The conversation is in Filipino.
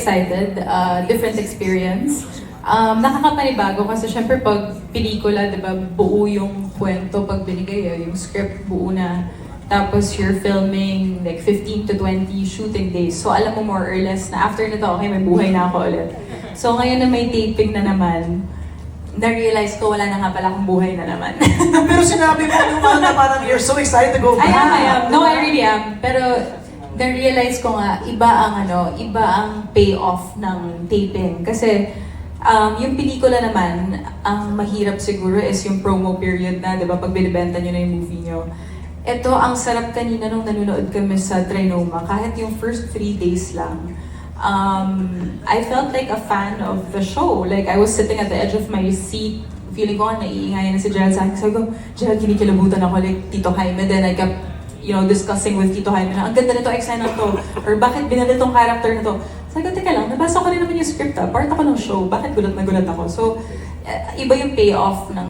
Excited, different experience. Nakakapanibago kasi syempre pag pelikula, di ba, buo yung kwento pag binigay, yung script buo na. Tapos you're filming like 15 to 20 shooting days. So alam mo more or less na after nito, okay, may buhay na ako ulit. So ngayon na may taping na naman, na-realize ko wala na nga pala akong buhay na naman. Pero sinabi mo nung na parang you're so excited to go back. I am. No, I really am. Pero na-realize ko nga, iba ang payoff ng taping. Kasi yung pelikula naman, ang mahirap siguro is yung promo period na, di ba, pag binibenta nyo na yung movie nyo. Ito, ang sarap kanina nung nanonood kami sa Trinoma, kahit yung first 3 days lang. I felt like a fan of the show. Like, I was sitting at the edge of my seat, feeling ko, naiingayan na si Gerald sa akin. Sabi ko, Gerald, kinikilabutan ako, like, Tito Jaime. Then I kept, discussing with Tito Jaime na, ang ganda nito, excited na to. Or bakit binali tong character na to? Sabi ko, teka lang, nabasa ko rin naman yung script, part ako ng show. Bakit gulat na gulat ako? So, iba yung payoff ng